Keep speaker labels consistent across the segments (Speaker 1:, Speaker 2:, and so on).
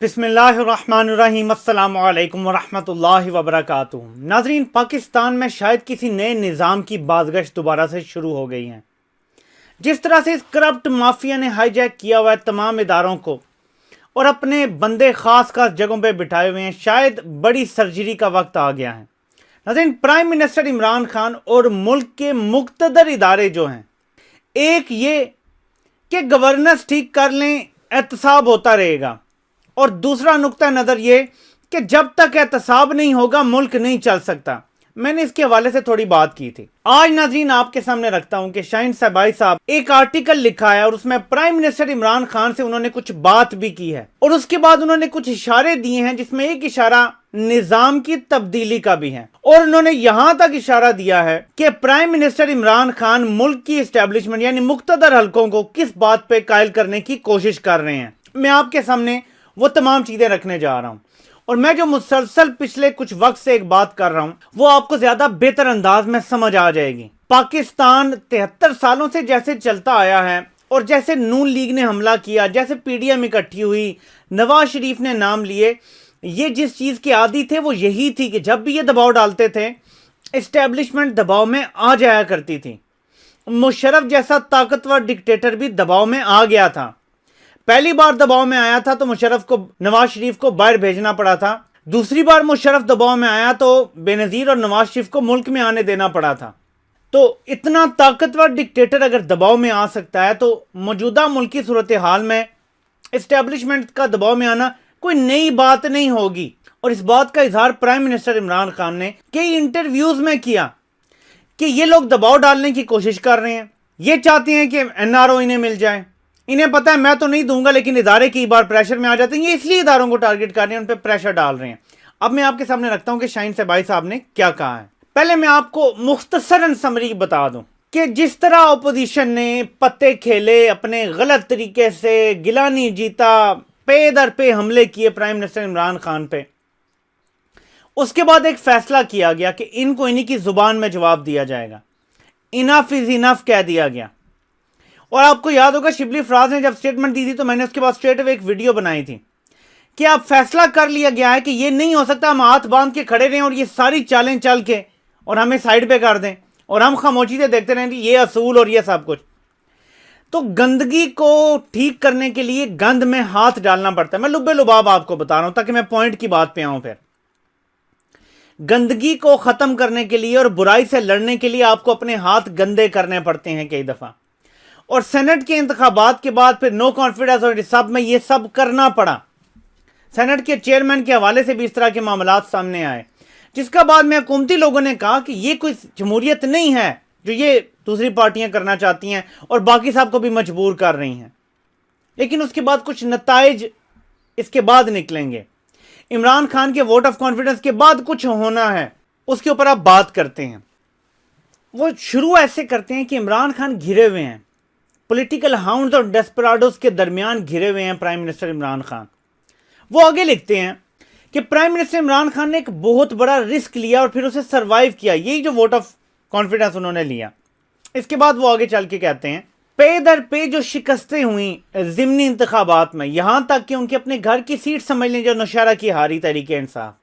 Speaker 1: بسم اللہ الرحمن الرحیم السلام علیکم ورحمۃ اللہ وبرکاتہ۔ ناظرین، پاکستان میں شاید کسی نئے نظام کی بازگشت دوبارہ سے شروع ہو گئی ہیں۔ جس طرح سے اس کرپٹ مافیا نے ہائی جیک کیا ہوا ہے تمام اداروں کو اور اپنے بندے خاص جگہوں پہ بٹھائے ہوئے ہیں، شاید بڑی سرجری کا وقت آ گیا ہے۔ ناظرین، پرائم منسٹر عمران خان اور ملک کے مقتدر ادارے جو ہیں، ایک یہ کہ گورننس ٹھیک کر لیں، احتساب ہوتا رہے گا، اور دوسرا نقطہ نظر یہ کہ جب تک احتساب نہیں ہوگا ملک نہیں چل سکتا۔ میں نے اس کے حوالے سے تھوڑی بات کی تھی۔ آج ناظرین آپ کے سامنے رکھتا ہوں کہ شاہین صاحب ایک آرٹیکل لکھا ہے اور اس میں پرائم منسٹر عمران خان سے انہوں نے کچھ بات بھی کی ہے، اور اس کے بعد انہوں نے کچھ اشارے دیے ہیں، جس میں ایک اشارہ نظام کی تبدیلی کا بھی ہے، اور انہوں نے یہاں تک اشارہ دیا ہے کہ پرائم منسٹر عمران خان ملک کی اسٹیبلشمنٹ یعنی مقتدر حلقوں کو کس بات پہ قائل کرنے کی کوشش کر رہے ہیں۔ میں آپ کے سامنے وہ تمام چیزیں رکھنے جا رہا ہوں، اور میں جو مسلسل پچھلے کچھ وقت سے ایک بات کر رہا ہوں وہ آپ کو زیادہ بہتر انداز میں سمجھ آ جائے گی۔ پاکستان 73 سالوں سے جیسے چلتا آیا ہے، اور جیسے نون لیگ نے حملہ کیا، جیسے پی ڈی ایم اکٹھی ہوئی، نواز شریف نے نام لیے، یہ جس چیز کے عادی تھے وہ یہی تھی کہ جب بھی یہ دباؤ ڈالتے تھے اسٹیبلشمنٹ دباؤ میں آ جایا کرتی تھی۔ مشرف جیسا طاقتور ڈکٹیٹر بھی دباؤ میں آ گیا تھا۔ پہلی بار دباؤ میں آیا تھا تو مشرف کو نواز شریف کو باہر بھیجنا پڑا تھا، دوسری بار مشرف دباؤ میں آیا تو بے نظیر اور نواز شریف کو ملک میں آنے دینا پڑا تھا۔ تو اتنا طاقتور ڈکٹیٹر اگر دباؤ میں آ سکتا ہے تو موجودہ ملکی صورتحال میں اسٹیبلشمنٹ کا دباؤ میں آنا کوئی نئی بات نہیں ہوگی، اور اس بات کا اظہار پرائم منسٹر عمران خان نے کئی انٹرویوز میں کیا کہ یہ لوگ دباؤ ڈالنے کی کوشش کر رہے ہیں، یہ چاہتے ہیں کہ این آر او انہیں مل جائے، انہیں پتہ ہے میں تو نہیں دوں گا، لیکن ادارے کئی بار پریشر میں آ جاتے ہیں، یہ اس لیے اداروں کو ٹارگٹ کر رہے ہیں، ان پہ پریشر ڈال رہے ہیں۔ اب میں آپ کے سامنے رکھتا ہوں کہ شاہین صاحب نے کیا کہا ہے۔ پہلے میں آپ کو مختصراً سمری بتا دوں کہ جس طرح اپوزیشن نے پتے کھیلے، اپنے غلط طریقے سے گیلانی جیتا، پے در پہ حملے کیے پرائم منسٹر عمران خان پہ، اس کے بعد ایک فیصلہ کیا گیا کہ ان کو انہی کی زبان میں جواب دیا جائے گا۔ انف از انف کہہ دیا گیا۔ اور آپ کو یاد ہوگا شبلی فراز نے جب سٹیٹمنٹ دی تھی تو میں نے اس کے بعد اسٹریٹ اوے ایک ویڈیو بنائی تھی کہ اب فیصلہ کر لیا گیا ہے کہ یہ نہیں ہو سکتا ہم ہاتھ باندھ کے کھڑے رہیں اور یہ ساری چالیں چل کے اور ہمیں سائیڈ پہ کر دیں اور ہم خاموشی سے دیکھتے رہیں یہ اصول اور یہ سب کچھ۔ تو گندگی کو ٹھیک کرنے کے لیے گند میں ہاتھ ڈالنا پڑتا ہے۔ میں لبے لباب آپ کو بتا رہا ہوں تاکہ میں پوائنٹ کی بات پہ آؤں۔ پھر گندگی کو ختم کرنے کے لیے اور برائی سے لڑنے کے لیے آپ کو اپنے ہاتھ گندے کرنے پڑتے ہیں کئی دفعہ، اور سینٹ کے انتخابات کے بعد پھر نو کانفیڈنس اور سب میں یہ سب کرنا پڑا۔ سینٹ کے چیئرمین کے حوالے سے بھی اس طرح کے معاملات سامنے آئے، جس کا بعد میں حکومتی لوگوں نے کہا کہ یہ کوئی جمہوریت نہیں ہے جو یہ دوسری پارٹیاں کرنا چاہتی ہیں اور باقی صاحب کو بھی مجبور کر رہی ہیں۔ لیکن اس کے بعد کچھ نتائج اس کے بعد نکلیں گے۔ عمران خان کے ووٹ آف کانفیڈنس کے بعد کچھ ہونا ہے، اس کے اوپر آپ بات کرتے ہیں۔ وہ شروع ایسے کرتے ہیں کہ عمران خان گھرے ہوئے ہیں، پولیٹیکل ہاؤنڈز اور ڈیسپراڈوز کے درمیان گھرے ہوئے ہیں پرائم منسٹر عمران خان۔ وہ آگے لکھتے ہیں کہ پرائم منسٹر عمران خان نے ایک بہت بڑا رسک لیا اور پھر اسے سروائیو کیا، یہی جو ووٹ آف کانفیڈنس انہوں نے لیا۔ اس کے بعد وہ آگے چل کے کہتے ہیں پے در پے جو شکستیں ہوئیں ضمنی انتخابات میں، یہاں تک کہ ان کے اپنے گھر کی سیٹ سمجھ لیں جو نوشہرہ کی ہاری تحریک انصاف،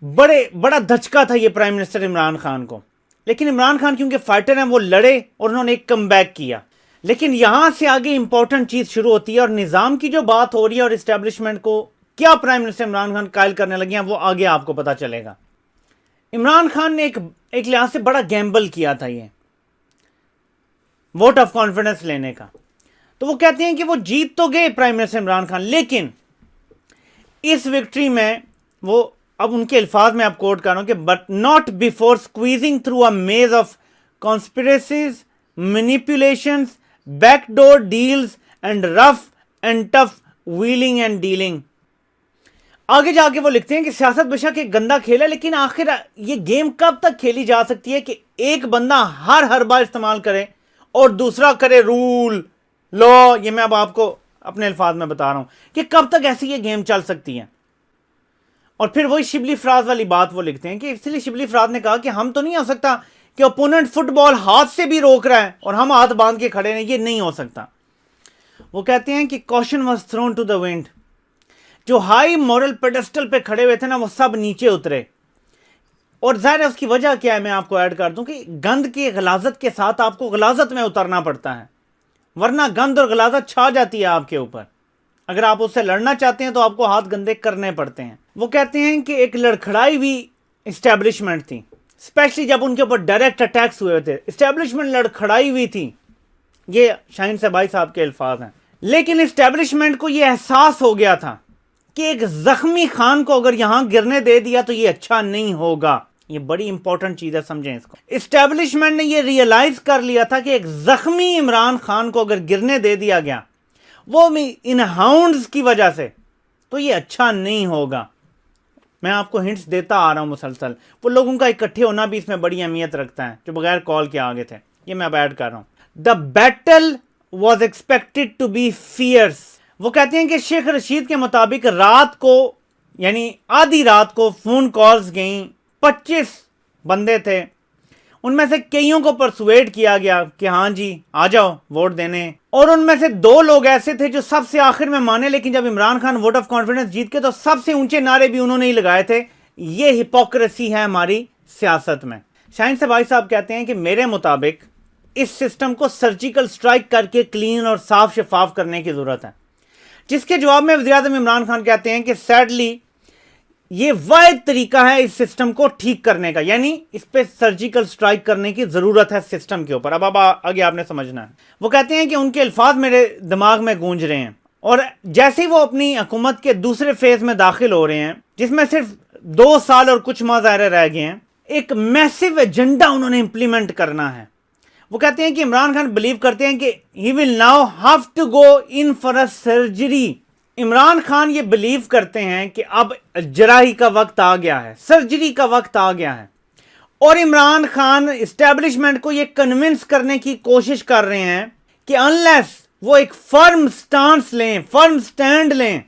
Speaker 1: بڑا دھچکا تھا یہ پرائم منسٹر عمران خان کو۔ لیکن عمران خان کیونکہ فائٹر ہیں وہ لڑے اور انہوں نے ایک کم بیک کیا۔ لیکن یہاں سے آگے امپورٹنٹ چیز شروع ہوتی ہے، اور نظام کی جو بات ہو رہی ہے اور اسٹیبلشمنٹ کو کیا پرائم منسٹر عمران خان قائل کرنے لگے ہیں وہ آگے آپ کو پتا چلے گا۔ عمران خان نے ایک لحاظ سے بڑا گیمبل کیا تھا یہ ووٹ آف کانفیڈنس لینے کا۔ تو وہ کہتے ہیں کہ وہ جیت تو گئے پرائم منسٹر عمران خان، لیکن اس وکٹری میں وہ، اب ان کے الفاظ میں آپ کوٹ کر رہا ہوں کہ but not before squeezing through a maze of conspiracies, manipulations, back door deals and rough and tough wheeling and dealing. آگے جا کے وہ لکھتے ہیں کہ سیاست بے شک ایک گندا کھیل ہے، لیکن آخر یہ گیم کب تک کھیلی جا سکتی ہے کہ ایک بندہ ہر حربہ استعمال کرے اور دوسرا کرے رول لا۔ یہ میں اب آپ کو اپنے الفاظ میں بتا رہا ہوں کہ کب تک ایسی یہ گیم چل سکتی ہے۔ اور پھر وہی شبلی فراز والی بات وہ لکھتے ہیں کہ اس لیے شبلی فراز نے کہا کہ ہم تو نہیں ہو سکتا کہ اپوننٹ فٹ بال ہاتھ سے بھی روک رہا ہے اور ہم ہاتھ باندھ کے کھڑے ہیں، یہ نہیں ہو سکتا۔ وہ کہتے ہیں کہ کوشن واز تھرون ٹو دا ونڈ، जो हाई मॉरल पेडेस्टल पे खड़े हुए थे ना, वो सब नीचे उतरे। और ज़ाहिर है उसकी वजह क्या है, मैं आपको ऐड कर दूं कि गंद की गलाजत के साथ आपको गलाजत में उतरना पड़ता है, वरना गंद और गलाजत छा जाती है आपके ऊपर। अगर आप उससे लड़ना चाहते हैं तो आपको हाथ गंदे करने पड़ते हैं। वो कहते हैं कि एक लड़खड़ाई हुई इस्टेब्लिशमेंट थी, स्पेशली जब उनके ऊपर डायरेक्ट अटैक्स हुए थे, इस्टेब्लिशमेंट लड़खड़ाई हुई थी। ये शाहीन सबाई साहब के अल्फाज हैं। लेकिन इस्टेब्लिशमेंट को ये एहसास हो गया था कि एक जख्मी खान को अगर यहां गिरने दे दिया तो ये अच्छा नहीं होगा। ये बड़ी इंपॉर्टेंट चीज है, समझें इसको। इस्टेब्लिशमेंट ने ये रियलाइज कर लिया था कि एक जख्मी इमरान खान को अगर गिरने दे दिया गया, वो भी इन हाउंड्स की वजह से, तो ये अच्छा नहीं होगा। मैं आपको हिंट्स देता आ रहा हूं मुसलसल। वो लोगों का इकट्ठे होना भी इसमें बड़ी अहमियत रखता है जो बगैर कॉल के आगे थे। ये मैं अब ऐड कर रहा हूं। The battle was expected to be fierce. वो कहते हैं कि शेख रशीद के मुताबिक रात को, यानी आधी रात को फोन कॉल्स गई, 25 बंदे थे, उनमें से कईयों को परसुएड किया गया कि हाँ जी आ जाओ वोट देने, और उनमें से 2 लोग ऐसे थे जो सबसे आखिर में माने। लेकिन जब Imran Khan vote of confidence जीत के तो सबसे ऊंचे नारे भी उन्होंने ही लगाए थे। ये हिपोक्रेसी है हमारी सियासत में। शाहीन सबाई साहब कहते हैं कि मेरे मुताबिक इस सिस्टम को सर्जिकल स्ट्राइक करके क्लीन और साफ शफाफ करने की जरूरत है। जिसके जवाब में वज़ीर-ए-आज़म इमरान खान कहते हैं कि सैडली ये वाहिद तरीका है इस सिस्टम को ठीक करने का, यानी इस पे सर्जिकल स्ट्राइक करने की जरूरत है सिस्टम के ऊपर। अब आगे आपने समझना है। वो कहते हैं कि उनके अल्फाज मेरे दिमाग में गूंज रहे हैं, और जैसे ही वो अपनी हुकूमत के दूसरे फेज में दाखिल हो रहे हैं, जिसमें सिर्फ 2 साल और कुछ माह ज़ाहिर रह गए हैं, एक मैसिव एजेंडा उन्होंने इंप्लीमेंट करना है। वो कहते हैं कि इमरान खान बिलीव करते हैं कि he will now have to go in for a surgery. Imran Khan ये बिलीव करते हैं कि अब जराही का वक्त आ गया है, सर्जरी का वक्त आ गया है। और इमरान खान इस्टेब्लिशमेंट को ये कन्विंस करने की कोशिश कर रहे हैं कि अनलेस वो एक फर्म स्टांस लें, फर्म स्टैंड लें,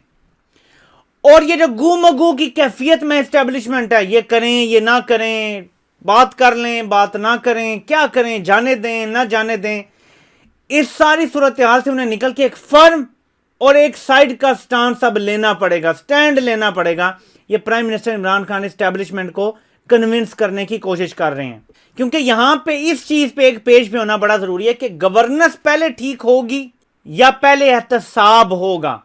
Speaker 1: और ये जो गू की कैफियत में इस्टेब्लिशमेंट है, ये करें ये ना करें, बात कर लें बात ना करें, क्या करें, जाने दें ना जाने दें, इस सारी सूरत हाल से उन्हें निकल के एक फर्म और एक साइड का स्टांस अब लेना पड़ेगा, स्टैंड लेना पड़ेगा। ये prime minister Imran Khan establishment को कन्विंस करने की कोशिश कर रहे हैं, क्योंकि यहां पे इस चीज पे एक पेज पे होना बड़ा जरूरी है कि गवर्नेंस पहले ठीक होगी या पहले एहतसाब होगा।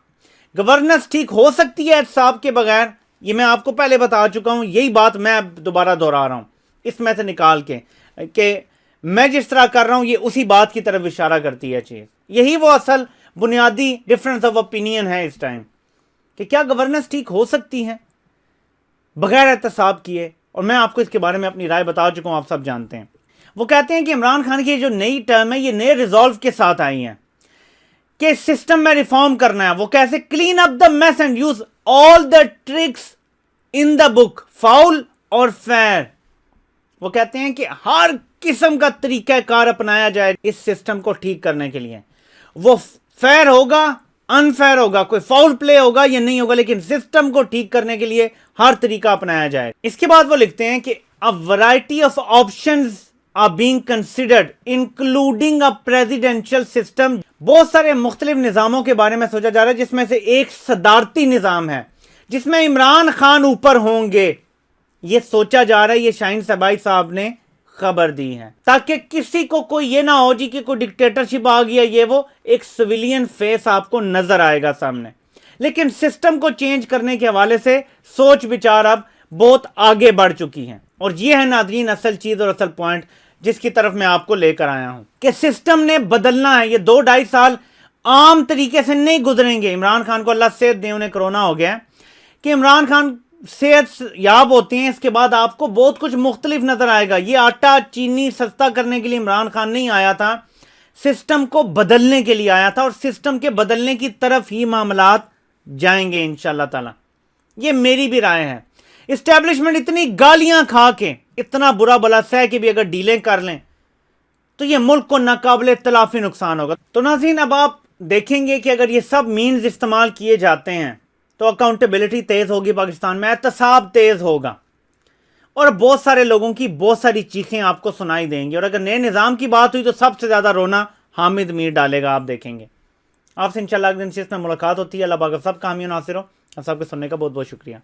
Speaker 1: गवर्नेंस ठीक हो सकती है एहतसाब के बगैर, ये मैं आपको पहले बता चुका हूं। यही बात मैं अब दोबारा दोहरा रहा हूं इसमें से निकाल के, कि मैं जिस तरह कर रहा हूं ये उसी बात की तरफ इशारा करती है चीज। यही वो असल बुनियादी डिफरेंस ऑफ ओपिनियन है इस टाइम, कि क्या गवर्नेंस ठीक हो सकती है बगैर एहतसाब किए। और मैं आपको इसके बारे में अपनी राय बता चुका हूं, आप सब जानते हैं। वो कहते हैं कि इमरान खान की जो नई टर्म है ये नए रिजॉल्व के साथ आई है कि सिस्टम में रिफॉर्म करना है। वो कैसे? Clean up the mess and use all the tricks in the book, foul और फेयर। वो कहते हैं कि हर किस्म का तरीकाकार अपनाया जाए इस सिस्टम को ठीक करने के लिए। वो फेयर होगा, अनफेयर होगा, कोई फाउल प्ले होगा या नहीं होगा, लेकिन सिस्टम को ठीक करने के लिए हर तरीका अपनाया जाए। इसके बाद वो लिखते हैं कि a variety of options are being considered including a presidential system. बहुत सारे मुख्तलिफ निज़ामों के बारे में सोचा जा रहा है, जिसमें से एक सदारती निज़ाम है जिसमें इमरान खान ऊपर होंगे। ये सोचा जा रहा है, ये शाहीन सबाई साहब ने खबर दी है, ताकि किसी को कोई ये ना हो जी कि कोई डिक्टेटरशिप आ गया, ये वो एक सिविलियन फेस आपको नजर आएगा सामने। लेकिन सिस्टम को चेंज करने के हवाले से सोच विचार अब बहुत आगे बढ़ चुकी है। और ये है नाज़रीन असल चीज और असल पॉइंट जिसकी तरफ मैं आपको लेकर आया हूं कि सिस्टम ने बदलना है। ये 2-2.5 साल आम तरीके से नहीं गुजरेंगे। इमरान खान को अल्लाह सेहत दे, उन्हें कोरोना हो गया कि इमरान खान सेहत याब होती हैं, इसके बाद आपको बहुत कुछ मुख्तलिफ नजर आएगा। ये आटा चीनी सस्ता करने के लिए इमरान खान नहीं आया था, सिस्टम को बदलने के लिए आया था, और सिस्टम के बदलने की तरफ ही मामलात जाएंगे इंशाअल्लाह ताला। ये मेरी भी राय है। इस्टेब्लिशमेंट इतनी गालियां खा के, इतना बुरा भला सह के भी अगर डीलें कर लें तो ये मुल्क को नाकाबिले तलाफी नुकसान होगा। तो नाज़रीन अब आप देखेंगे कि अगर ये सब मीन्स इस्तेमाल किए जाते हैं तो अकाउंटेबिलिटी तेज होगी पाकिस्तान में, एहतसाब तेज होगा, और बहुत सारे लोगों की बहुत सारी चीखें आपको सुनाई देंगी। और अगर नए निज़ाम की बात हुई तो सबसे ज़्यादा रोना हामिद मीर डालेगा, आप देखेंगे। आपसे इंशाअल्लाह अगले दिन में मुलाकात होती है। अल्लाह पाक सब कामयाब नासिर हो। آپ کے سننے کا بہت بہت شکریہ.